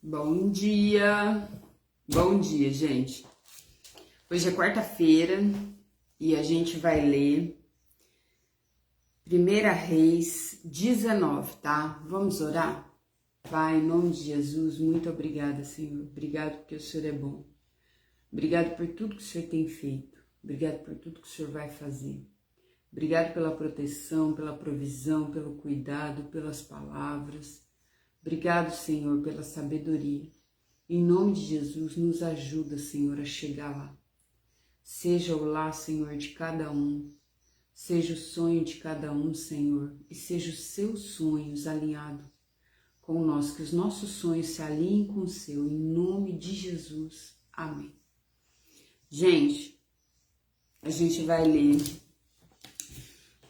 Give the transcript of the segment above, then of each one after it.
Bom dia, gente. Hoje é quarta-feira e a gente vai ler 1 Reis 19, tá? Vamos orar? Pai, em nome de Jesus, muito obrigada, Senhor. Obrigado porque o Senhor é bom. Obrigado por tudo que o Senhor tem feito. Obrigado por tudo que o Senhor vai fazer. Obrigado pela proteção, pela provisão, pelo cuidado, pelas palavras. Obrigado, Senhor, pela sabedoria. Em nome de Jesus, nos ajuda, Senhor, a chegar lá. Seja o lá, Senhor, de cada um. Seja o sonho de cada um, Senhor. E seja os seus sonhos alinhados com o nosso. Que os nossos sonhos se alinhem com o seu. Em nome de Jesus. Amém. Gente, a gente vai ler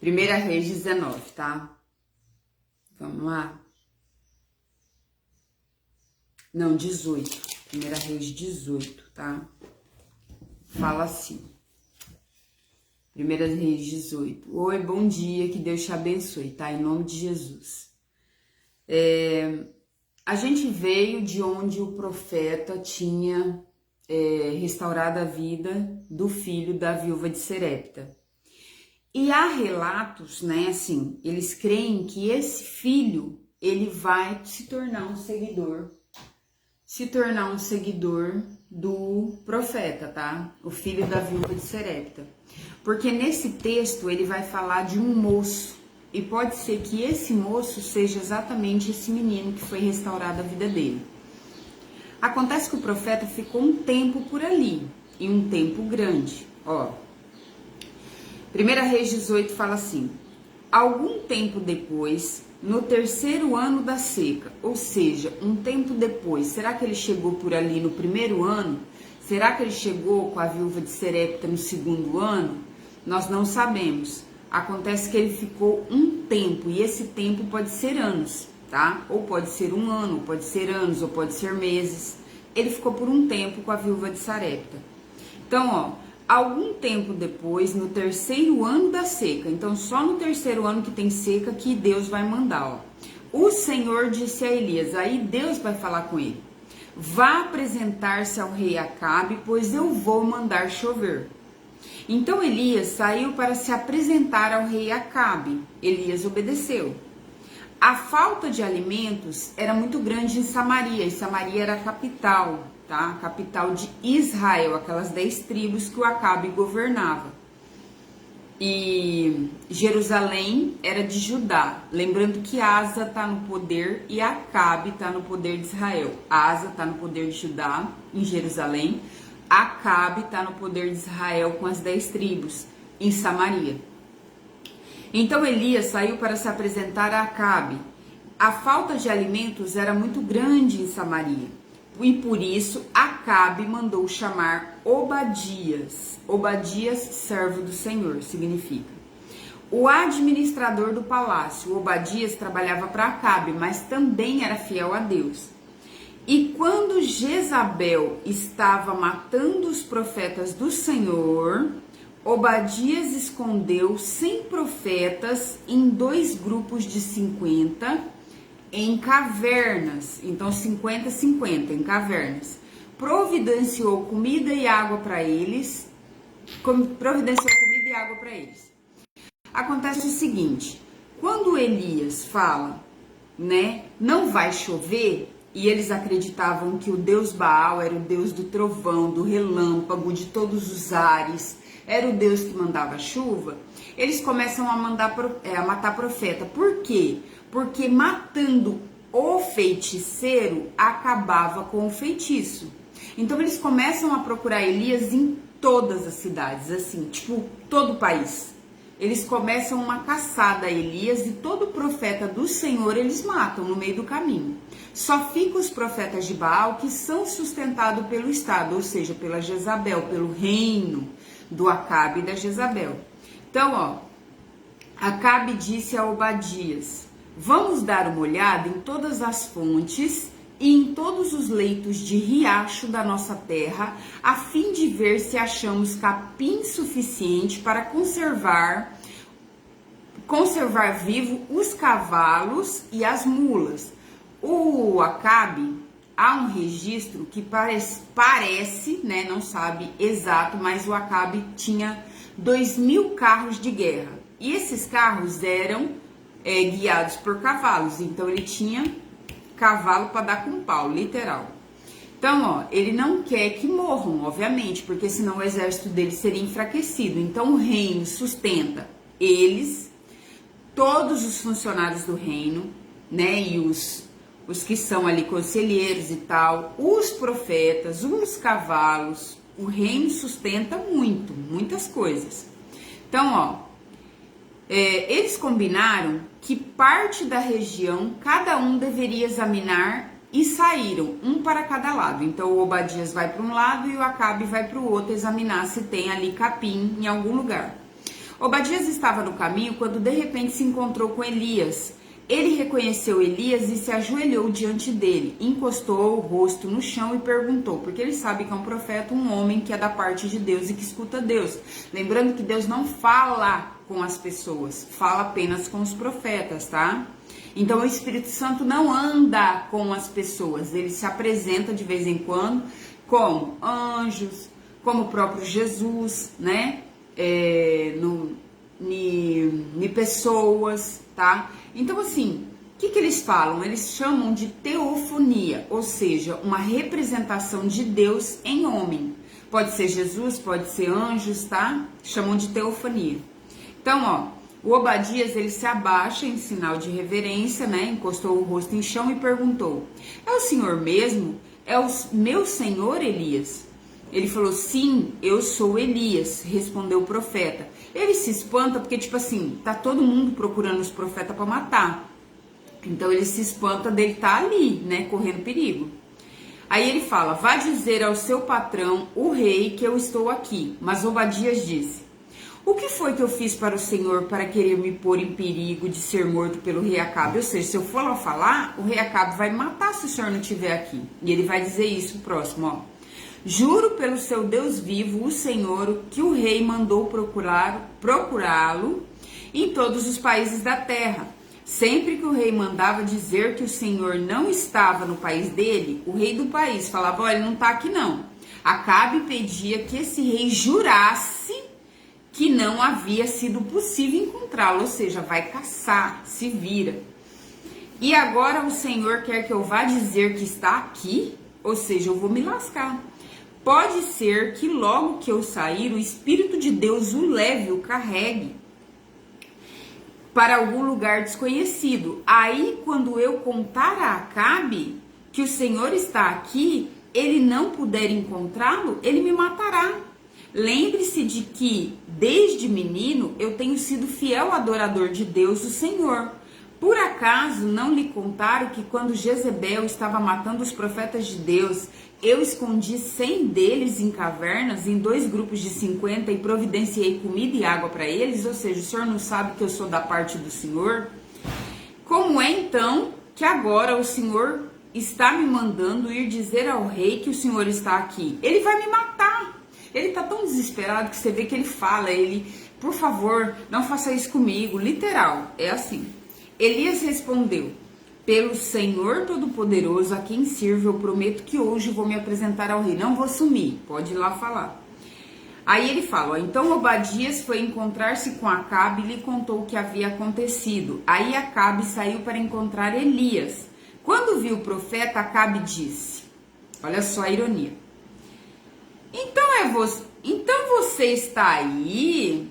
1 Reis 19, tá? Vamos lá? Não, 18. 1 Reis 18, tá? Fala assim. 1 Reis 18. Oi, bom dia, que Deus te abençoe, tá? Em nome de Jesus. A gente veio de onde o profeta tinha restaurado a vida do filho da viúva de Serepta. E há relatos, né, assim, eles creem que esse filho, ele vai se tornar um seguidor do profeta, tá? O filho da viúva de Serepta. Porque nesse texto ele vai falar de um moço, e pode ser que esse moço seja exatamente esse menino que foi restaurada a vida dele. Acontece que o profeta ficou um tempo por ali, e um tempo grande, ó. 1 Reis 18 fala assim: algum tempo depois, no terceiro ano da seca, ou seja, um tempo depois, será que ele chegou por ali no primeiro ano? Será que ele chegou com a viúva de Serepta no segundo ano? Nós não sabemos. Acontece que ele ficou um tempo, e esse tempo pode ser anos, tá? Ou pode ser um ano, ou pode ser anos, ou pode ser meses. Ele ficou por um tempo com a viúva de Sarepta. Então, ó, algum tempo depois, no terceiro ano da seca, então só no terceiro ano que tem seca que Deus vai mandar, ó. O Senhor disse a Elias, aí Deus vai falar com ele: vá apresentar-se ao rei Acabe, pois eu vou mandar chover. Então Elias saiu para se apresentar ao rei Acabe. Elias obedeceu. A falta de alimentos era muito grande em Samaria, e Samaria era a capital, tá? A capital de Israel, aquelas 10 tribos que o Acabe governava. E Jerusalém era de Judá. Lembrando que Asa está no poder e Acabe está no poder de Israel. Asa está no poder de Judá, em Jerusalém. Acabe está no poder de Israel com as 10 tribos, em Samaria. Então Elias saiu para se apresentar a Acabe. A falta de alimentos era muito grande em Samaria, e por isso Acabe mandou chamar Obadias. Obadias, servo do Senhor, significa. O administrador do palácio. Obadias trabalhava para Acabe, mas também era fiel a Deus. E quando Jezabel estava matando os profetas do Senhor, Obadias escondeu 100 profetas em 2 grupos de 50 em cavernas. Então 50 em cavernas. Providenciou comida e água para eles. Acontece o seguinte: quando Elias fala, né, não vai chover, e eles acreditavam que o Deus Baal era o Deus do trovão, do relâmpago, de todos os ares, era o Deus que mandava chuva, eles começam a matar profeta. Por quê? Porque matando o feiticeiro acabava com o feitiço. Então eles começam a procurar Elias em todas as cidades, assim, tipo, todo o país. Eles começam uma caçada a Elias, e todo profeta do Senhor eles matam no meio do caminho. Só ficam os profetas de Baal, que são sustentados pelo Estado, ou seja, pela Jezabel, pelo reino do Acabe e da Jezabel. Então, ó, Acabe disse a Obadias: vamos dar uma olhada em todas as fontes e em todos os leitos de riacho da nossa terra, a fim de ver se achamos capim suficiente para conservar vivo os cavalos e as mulas. O Acabe há um registro que parece, né, não sabe exato, mas o Acabe tinha 2.000 carros de guerra. E esses carros eram guiados por cavalos, então ele tinha cavalo para dar com pau, literal. Então, ó, ele não quer que morram, obviamente, porque senão o exército dele seria enfraquecido. Então o reino sustenta eles, todos os funcionários do reino, né, e os que são ali conselheiros e tal, os profetas, os cavalos, o reino sustenta muitas coisas. Então, ó, eles combinaram que parte da região cada um deveria examinar e saíram, um para cada lado. Então o Obadias vai para um lado e o Acabe vai para o outro examinar se tem ali capim em algum lugar. Obadias estava no caminho quando de repente se encontrou com Elias. Ele reconheceu Elias e se ajoelhou diante dele, encostou o rosto no chão e perguntou, porque ele sabe que é um profeta, um homem que é da parte de Deus e que escuta Deus. Lembrando que Deus não fala com as pessoas, fala apenas com os profetas, tá? Então o Espírito Santo não anda com as pessoas, ele se apresenta de vez em quando como anjos, como o próprio Jesus, né? Em pessoas, tá? Então, assim, o que eles falam? Eles chamam de teofonia, ou seja, uma representação de Deus em homem. Pode ser Jesus, pode ser anjos, tá? Chamam de teofonia. Então, ó, o Obadias, ele se abaixa em sinal de reverência, né? Encostou o rosto em chão e perguntou: é o senhor mesmo? É o meu senhor Elias? Ele falou: sim, eu sou Elias, respondeu o profeta. Ele se espanta porque, tipo assim, tá todo mundo procurando os profetas para matar. Então ele se espanta dele estar ali, né, correndo perigo. Aí ele fala: vá dizer ao seu patrão, o rei, que eu estou aqui. Mas Obadias disse: o que foi que eu fiz para o Senhor para querer me pôr em perigo de ser morto pelo rei Acabe? Ou seja, se eu for lá falar, o rei Acabe vai me matar se o senhor não estiver aqui. E ele vai dizer isso próximo, ó. Juro pelo seu Deus vivo, o Senhor, que o rei mandou procurá-lo em todos os países da terra. Sempre que o rei mandava dizer que o Senhor não estava no país dele, o rei do país falava: olha, ele não está aqui não. Acabe pedia que esse rei jurasse que não havia sido possível encontrá-lo, ou seja, vai caçar, se vira. E agora o Senhor quer que eu vá dizer que está aqui, ou seja, eu vou me lascar. Pode ser que logo que eu sair, o Espírito de Deus o leve, o carregue para algum lugar desconhecido. Aí, quando eu contar a Acabe que o Senhor está aqui, ele não puder encontrá-lo, ele me matará. Lembre-se de que, desde menino, eu tenho sido fiel adorador de Deus, o Senhor. Por acaso não lhe contaram que quando Jezebel estava matando os profetas de Deus, eu escondi 100 deles em cavernas, em 2 grupos de 50 e providenciei comida e água para eles? Ou seja, o senhor não sabe que eu sou da parte do Senhor? Como é então que agora o Senhor está me mandando ir dizer ao rei que o Senhor está aqui? Ele vai me matar. Ele está tão desesperado que você vê que ele fala, por favor, não faça isso comigo. Literal, é assim. Elias respondeu: pelo Senhor Todo-Poderoso a quem sirvo, eu prometo que hoje vou me apresentar ao rei. Não vou sumir, pode ir lá falar. Aí ele fala, ó, então Obadias foi encontrar-se com Acabe e lhe contou o que havia acontecido. Aí Acabe saiu para encontrar Elias. Quando viu o profeta, Acabe disse, olha só a ironia, então você está aí,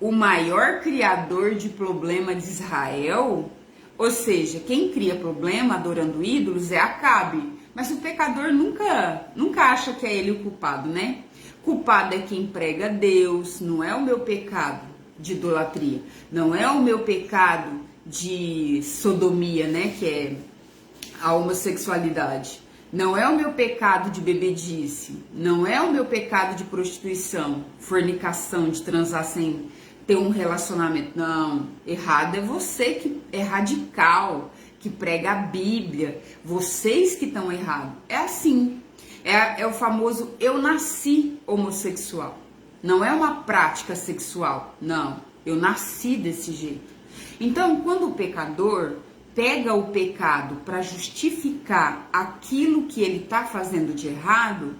o maior criador de problema de Israel? Ou seja, quem cria problema adorando ídolos é Acabe. Mas o pecador nunca acha que é ele o culpado, né? Culpado é quem prega Deus, não é o meu pecado de idolatria. Não é o meu pecado de sodomia, né? Que é a homossexualidade. Não é o meu pecado de bebedice. Não é o meu pecado de prostituição, fornicação, de transar sem ter um relacionamento. Não, errado é você que é radical, que prega a Bíblia. Vocês que estão errados. É assim. É o famoso eu nasci homossexual. Não é uma prática sexual. Não, eu nasci desse jeito. Então, quando o pecador pega o pecado para justificar aquilo que ele está fazendo de errado,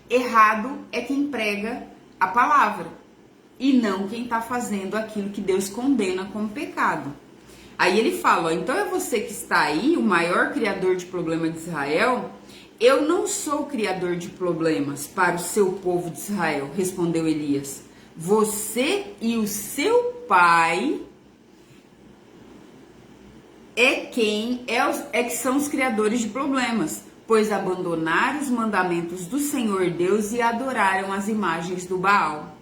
errado é quem prega a palavra e não quem está fazendo aquilo que Deus condena como pecado. Aí ele fala, ó, então é você que está aí, o maior criador de problema de Israel? Eu não sou criador de problemas para o seu povo de Israel, respondeu Elias. Você e o seu pai é que são os criadores de problemas, pois abandonaram os mandamentos do Senhor Deus e adoraram as imagens do Baal.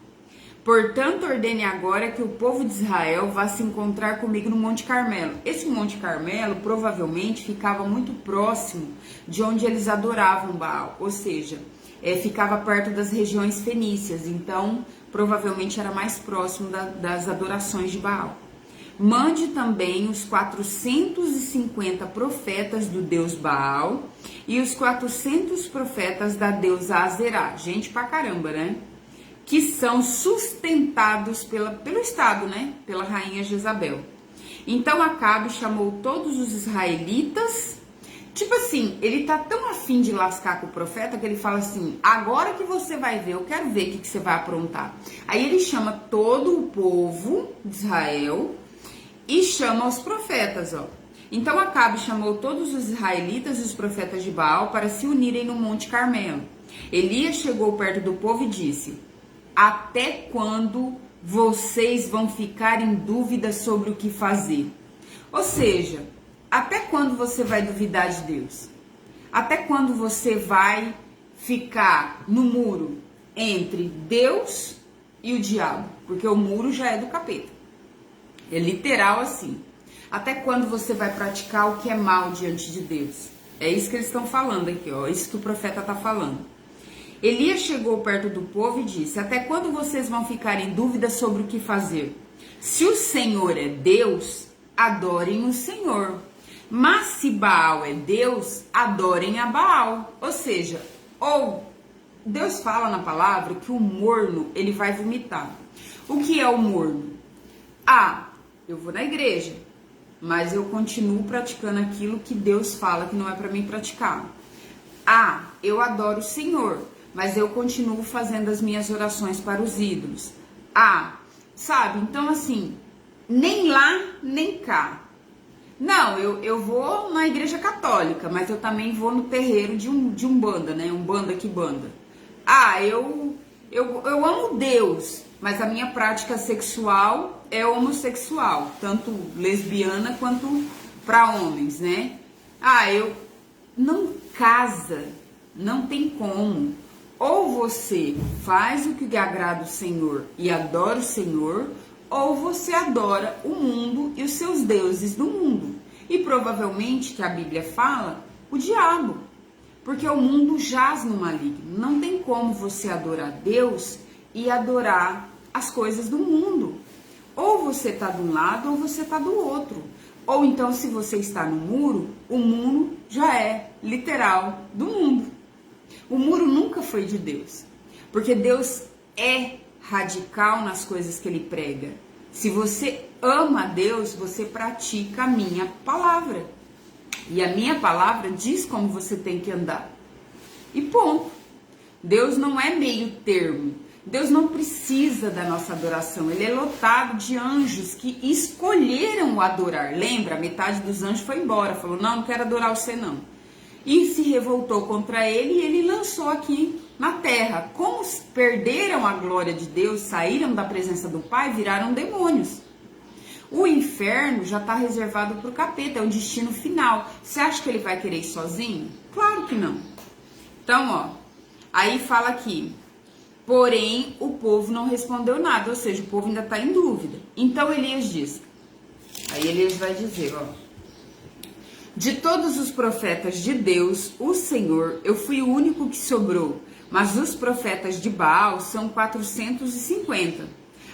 Portanto, ordene agora que o povo de Israel vá se encontrar comigo no Monte Carmelo. Esse Monte Carmelo provavelmente ficava muito próximo de onde eles adoravam Baal, ou seja, ficava perto das regiões fenícias, então provavelmente era mais próximo das adorações de Baal. Mande também os 450 profetas do deus Baal e os 400 profetas da deusa Azerá. Gente pra caramba, né? Que são sustentados pelo Estado, né? Pela rainha Jezabel. Então Acabe chamou todos os israelitas. Tipo assim, ele tá tão afim de lascar com o profeta que ele fala assim, agora que você vai ver, eu quero ver o que você vai aprontar. Aí ele chama todo o povo de Israel e chama os profetas, ó. Então Acabe chamou todos os israelitas e os profetas de Baal para se unirem no Monte Carmelo. Elias chegou perto do povo e disse, até quando vocês vão ficar em dúvida sobre o que fazer? Ou seja, até quando você vai duvidar de Deus? Até quando você vai ficar no muro entre Deus e o diabo? Porque o muro já é do capeta. É literal assim. Até quando você vai praticar o que é mal diante de Deus? É isso que eles estão falando aqui, ó. É isso que o profeta está falando. Elias chegou perto do povo e disse, até quando vocês vão ficar em dúvida sobre o que fazer? Se o Senhor é Deus, adorem o Senhor. Mas se Baal é Deus, adorem a Baal. Ou seja, Deus fala na palavra que o morno, ele vai vomitar. O que é o morno? Eu vou na igreja, mas eu continuo praticando aquilo que Deus fala que não é para mim praticar. Eu adoro o Senhor, mas eu continuo fazendo as minhas orações para os ídolos. Sabe? Então assim, nem lá, nem cá. Não, eu vou na igreja católica, mas eu também vou no terreiro de Umbanda, né? Umbanda que banda. Eu amo Deus, mas a minha prática sexual é homossexual, tanto lesbiana quanto para homens, né? Não casa, não tem como. Ou você faz o que agrada o Senhor e adora o Senhor, ou você adora o mundo e os seus deuses do mundo. E provavelmente, que a Bíblia fala, o diabo. Porque o mundo jaz no maligno. Não tem como você adorar Deus e adorar as coisas do mundo. Ou você está de um lado ou você está do outro. Ou então, se você está no muro, o muro já é literal do mundo. O muro nunca foi de Deus. Porque Deus é radical nas coisas que ele prega. Se você ama a Deus, você pratica a minha palavra. E a minha palavra diz como você tem que andar. E ponto. Deus não é meio termo. Deus não precisa da nossa adoração. Ele é lotado de anjos que escolheram o adorar. Lembra? Metade dos anjos foi embora. Falou, não quero adorar você não. E se revoltou contra ele e ele lançou aqui na terra. Como perderam a glória de Deus, saíram da presença do Pai, viraram demônios. O inferno já está reservado para o capeta, é o destino final. Você acha que ele vai querer ir sozinho? Claro que não. Então, aí fala aqui, porém o povo não respondeu nada, ou seja, o povo ainda está em dúvida. Então Elias diz, aí Elias vai dizer, de todos os profetas de Deus, o Senhor, eu fui o único que sobrou, mas os profetas de Baal são 450.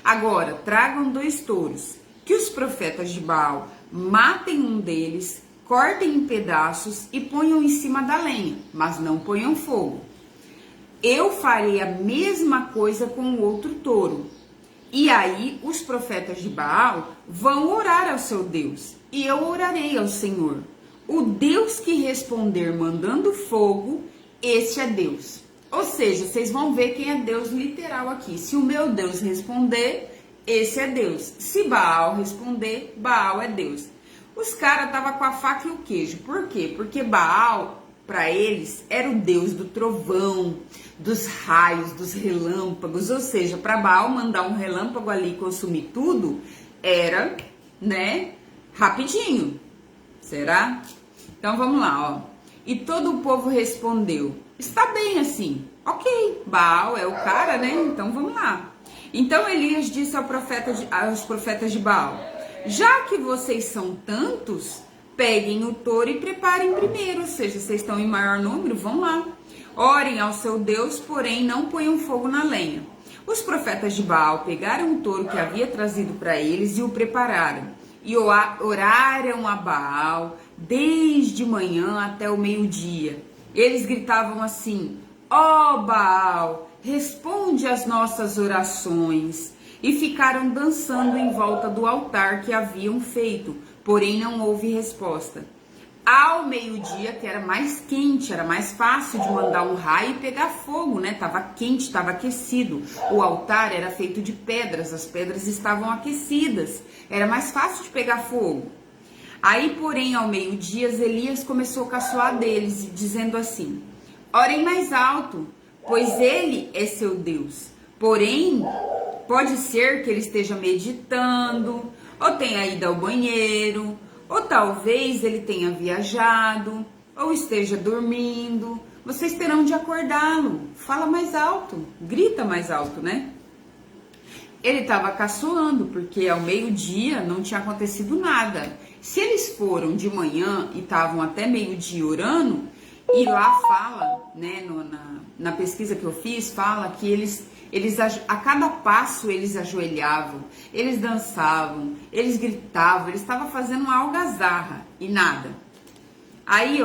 Agora, tragam 2 touros, que os profetas de Baal matem um deles, cortem em pedaços e ponham em cima da lenha, mas não ponham fogo. Eu farei a mesma coisa com o outro touro. E aí os profetas de Baal vão orar ao seu Deus. e eu orarei ao Senhor. O Deus que responder mandando fogo, esse é Deus. Ou seja, vocês vão ver quem é Deus literal aqui. Se o meu Deus responder, esse é Deus. Se Baal responder, Baal é Deus. Os caras estavam com a faca e o queijo. Por quê? Porque Baal, para eles, era o Deus do trovão, dos raios, dos relâmpagos. Ou seja, para Baal mandar um relâmpago ali e consumir tudo, era, né, rapidinho. Será? Então vamos lá, ó. E todo o povo respondeu: está bem assim, ok, Baal é o cara, né? Então vamos lá. Então Elias disse aos profetas de Baal: já que vocês são tantos, peguem o touro e preparem primeiro, ou seja, vocês estão em maior número, vão lá. Orem ao seu Deus, porém não ponham fogo na lenha. Os profetas de Baal pegaram o touro que havia trazido para eles e o prepararam. E oraram a Baal desde manhã até o meio-dia. Eles gritavam assim: ó Baal, responde às nossas orações. E ficaram dançando em volta do altar que haviam feito, porém não houve resposta. Ao meio-dia, que era mais quente, era mais fácil de mandar um raio e pegar fogo, né? Tava quente, tava aquecido. O altar era feito de pedras, as pedras estavam aquecidas. Era mais fácil de pegar fogo. Aí, porém, ao meio-dia, Elias começou a caçoar deles, dizendo assim: orem mais alto, pois ele é seu Deus. Porém, pode ser que ele esteja meditando, ou tenha ido ao banheiro, ou talvez ele tenha viajado, ou esteja dormindo. Vocês terão de acordá-lo. Fala mais alto, grita mais alto, né? Ele estava caçoando, porque ao meio-dia não tinha acontecido nada. Se eles foram de manhã e estavam até meio-dia orando, e lá fala, né, na pesquisa que eu fiz, fala que eles a cada passo eles ajoelhavam, eles dançavam, eles gritavam, eles estavam fazendo uma algazarra e nada. Aí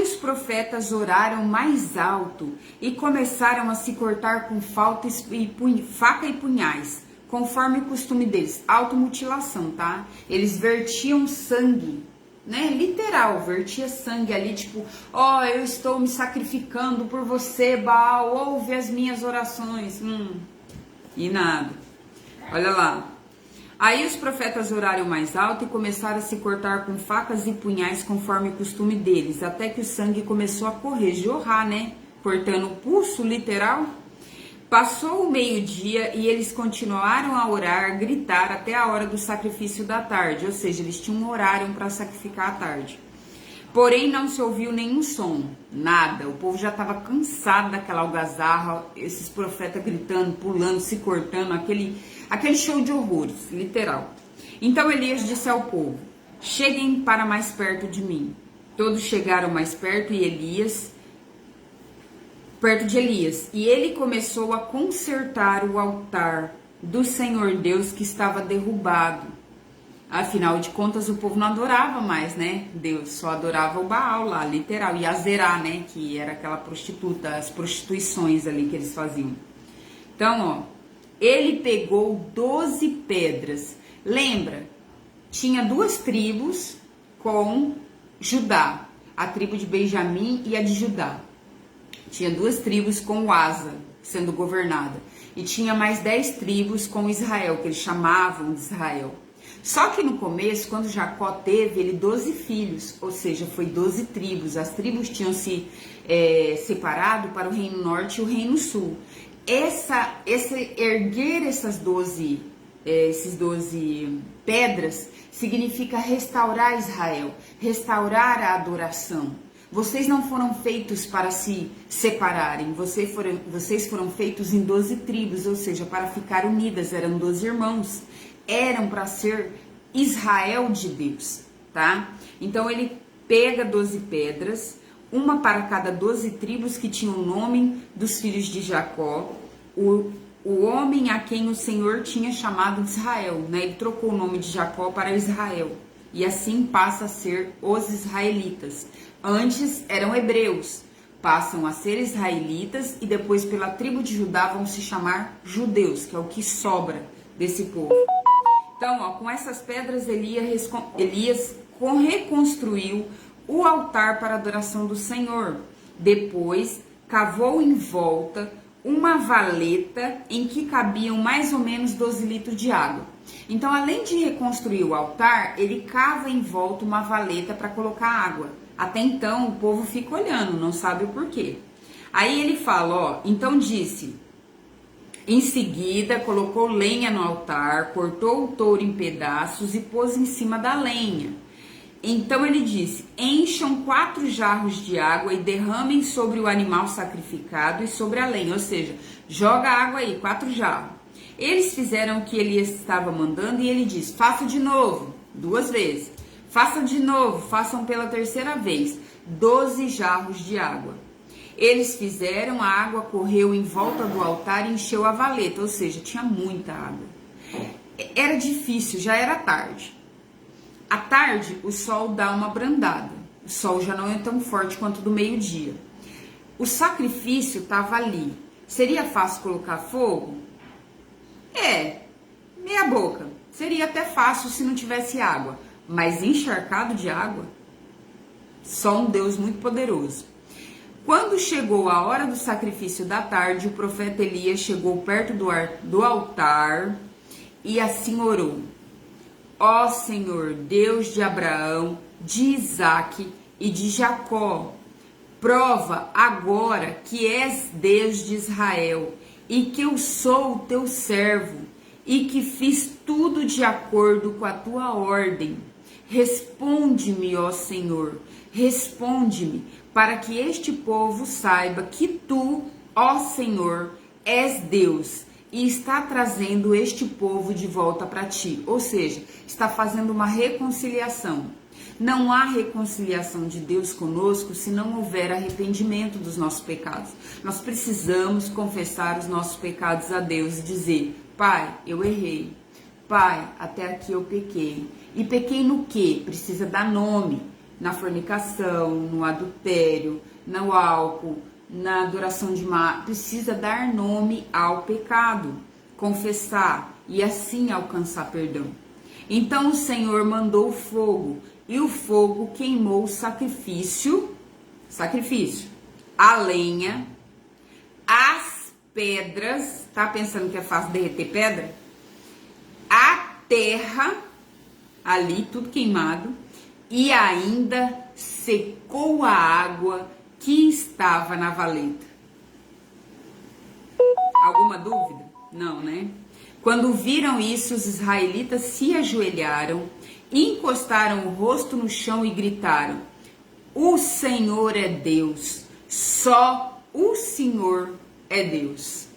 os profetas oraram mais alto e começaram a se cortar com faca e punhais, conforme o costume deles, automutilação, tá? Eles vertiam sangue, né? Literal, vertia sangue ali, tipo, ó, eu estou me sacrificando por você, Baal, ouve as minhas orações. E nada. Olha lá. Aí os profetas oraram mais alto e começaram a se cortar com facas e punhais, conforme o costume deles, até que o sangue começou a correr, jorrar, né? Cortando o pulso, literal. Passou o meio-dia e eles continuaram a orar, gritar até a hora do sacrifício da tarde, ou seja, eles tinham um horário para sacrificar à tarde. Porém, não se ouviu nenhum som, nada. O povo já estava cansado daquela algazarra, esses profetas gritando, pulando, se cortando, aquele show de horrores, literal. Então Elias disse ao povo: cheguem para mais perto de mim. Todos chegaram mais perto perto de Elias, e ele começou a consertar o altar do Senhor Deus que estava derrubado. Afinal de contas, o povo não adorava mais, né? Deus só adorava o Baal lá, literal, e Azerá, né? Que era aquela prostituta, as prostituições ali que eles faziam. Então, ó, ele pegou 12 pedras. Lembra? Tinha duas tribos com Judá, a tribo de Benjamim e a de Judá. Tinha duas tribos com Asa sendo governada. E tinha mais 10 tribos com Israel, que eles chamavam de Israel. Só que no começo, quando Jacó teve, ele 12 filhos, ou seja, foi 12 tribos. As tribos tinham se separado para o reino norte e o reino sul. Erguer esses 12 pedras significa restaurar Israel, restaurar a adoração. Vocês não foram feitos para se separarem, vocês foram feitos em 12 tribos, ou seja, para ficar unidas, eram 12 irmãos, eram para ser Israel de Deus, tá? Então ele pega 12 pedras, uma para cada 12 tribos que tinham o nome dos filhos de Jacó, o homem a quem o Senhor tinha chamado de Israel, né? Ele trocou o nome de Jacó para Israel, e assim passa a ser os israelitas. Antes eram hebreus, passam a ser israelitas e depois pela tribo de Judá vão se chamar judeus, que é o que sobra desse povo. Então, ó, com essas pedras Elias reconstruiu o altar para a adoração do Senhor. Depois, cavou em volta uma valeta em que cabiam mais ou menos 12 litros de água. Então, além de reconstruir o altar, ele cava em volta uma valeta para colocar água. Até então, o povo fica olhando, não sabe o porquê. Aí ele fala, ó, então disse... Em seguida, colocou lenha no altar, cortou o touro em pedaços e pôs em cima da lenha. Então ele disse, encham 4 jarros de água e derramem sobre o animal sacrificado e sobre a lenha. Ou seja, joga água aí, 4 jarros. Eles fizeram o que Elias estava mandando e ele disse, faça de novo, 2 vezes. Faça de novo, façam pela 3ª vez, 12 jarros de água. Eles fizeram, a água correu em volta do altar e encheu a valeta, ou seja, tinha muita água. Era difícil, já era tarde. À tarde, o sol dá uma brandada. O sol já não é tão forte quanto do meio-dia. O sacrifício estava ali. Seria fácil colocar fogo? Meia boca. Seria até fácil se não tivesse água. Mas encharcado de água? Só um Deus muito poderoso. Quando chegou a hora do sacrifício da tarde, o profeta Elias chegou perto do altar e assim orou. Ó Senhor, Deus de Abraão, de Isaque e de Jacó, prova agora que és Deus de Israel e que eu sou o teu servo e que fiz tudo de acordo com a tua ordem. Responde-me, ó Senhor, responde-me, para que este povo saiba que tu, ó Senhor, és Deus e está trazendo este povo de volta para ti. Ou seja, está fazendo uma reconciliação. Não há reconciliação de Deus conosco se não houver arrependimento dos nossos pecados. Nós precisamos confessar os nossos pecados a Deus e dizer, Pai, eu errei. Pai, até aqui eu pequei. E pequei no quê? Precisa dar nome. Na fornicação, no adultério, no álcool, na adoração de precisa dar nome ao pecado, confessar e assim alcançar perdão. Então o Senhor mandou fogo e o fogo queimou o sacrifício, a lenha, as pedras, tá pensando que é fácil derreter pedra? A terra, ali tudo queimado, e ainda secou a água que estava na valeta. Alguma dúvida? Não, né? Quando viram isso, os israelitas se ajoelharam, encostaram o rosto no chão e gritaram, o Senhor é Deus, só o Senhor é Deus.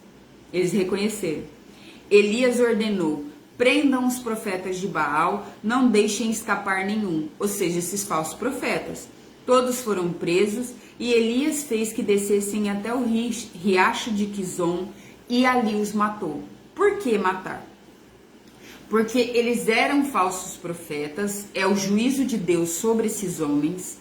Eles reconheceram. Elias ordenou, prendam os profetas de Baal, não deixem escapar nenhum, ou seja, esses falsos profetas. Todos foram presos e Elias fez que descessem até o riacho de Quizon e ali os matou. Por que matar? Porque eles eram falsos profetas, é o juízo de Deus sobre esses homens.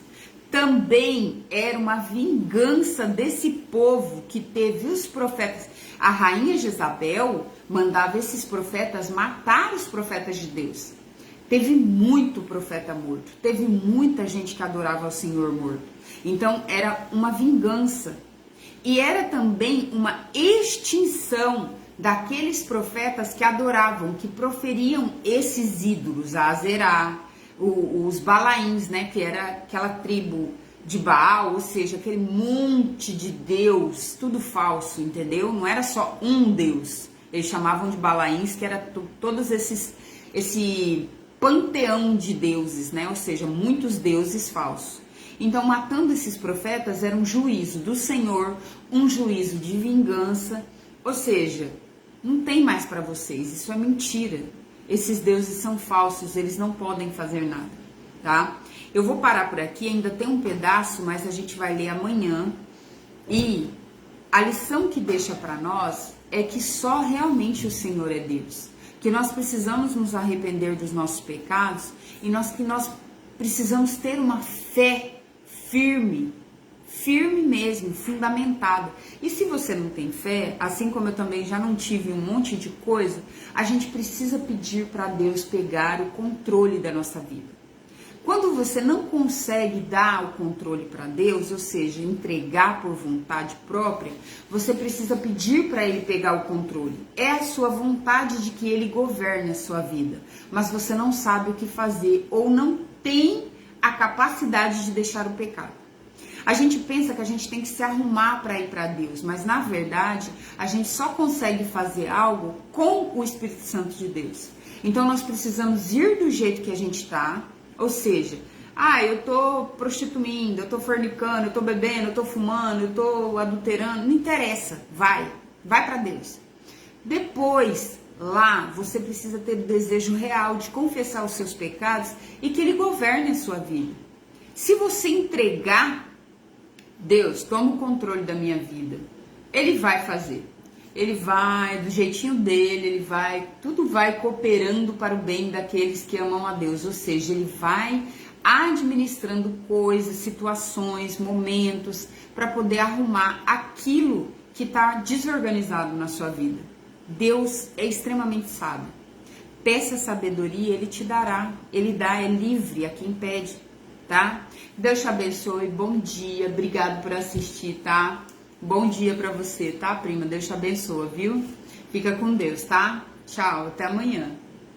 Também era uma vingança desse povo que teve os profetas. A rainha Jezabel mandava esses profetas matar os profetas de Deus. Teve muito profeta morto, teve muita gente que adorava ao Senhor morto. Então era uma vingança. E era também uma extinção daqueles profetas que adoravam, que proferiam esses ídolos, a Azerá, os Balaíns, né, que era aquela tribo de Baal, ou seja, aquele monte de Deus, tudo falso, entendeu? Não era só um Deus. Eles chamavam de Balaíns, que era todos esse panteão de deuses, né? Ou seja, muitos deuses falsos. Então, matando esses profetas era um juízo do Senhor, um juízo de vingança. Ou seja, não tem mais para vocês, isso é mentira. Esses deuses são falsos, eles não podem fazer nada, tá? Eu vou parar por aqui, ainda tem um pedaço, mas a gente vai ler amanhã. E a lição que deixa para nós é que só realmente o Senhor é Deus. Que nós precisamos nos arrepender dos nossos pecados e que nós precisamos ter uma fé firme firme mesmo, fundamentada. E se você não tem fé, assim como eu também já não tive um monte de coisa, a gente precisa pedir para Deus pegar o controle da nossa vida. Quando você não consegue dar o controle para Deus, ou seja, entregar por vontade própria, você precisa pedir para Ele pegar o controle. É a sua vontade de que Ele governe a sua vida, mas você não sabe o que fazer ou não tem a capacidade de deixar o pecado. A gente pensa que a gente tem que se arrumar para ir para Deus, mas na verdade a gente só consegue fazer algo com o Espírito Santo de Deus. Então nós precisamos ir do jeito que a gente está. Ou seja, eu tô prostituindo, eu tô fornicando, eu tô bebendo, eu tô fumando, eu tô adulterando, não interessa, vai para Deus. Depois, lá, você precisa ter o desejo real de confessar os seus pecados e que Ele governe a sua vida. Se você entregar, Deus, toma o controle da minha vida, Ele vai fazer. Ele vai, do jeitinho dele, tudo vai cooperando para o bem daqueles que amam a Deus. Ou seja, ele vai administrando coisas, situações, momentos, para poder arrumar aquilo que está desorganizado na sua vida. Deus é extremamente sábio. Peça sabedoria, Ele te dará. Ele dá, é livre a quem pede, tá? Deus te abençoe, bom dia, obrigado por assistir, tá? Bom dia pra você, tá, prima? Deus te abençoe, viu? Fica com Deus, tá? Tchau, até amanhã.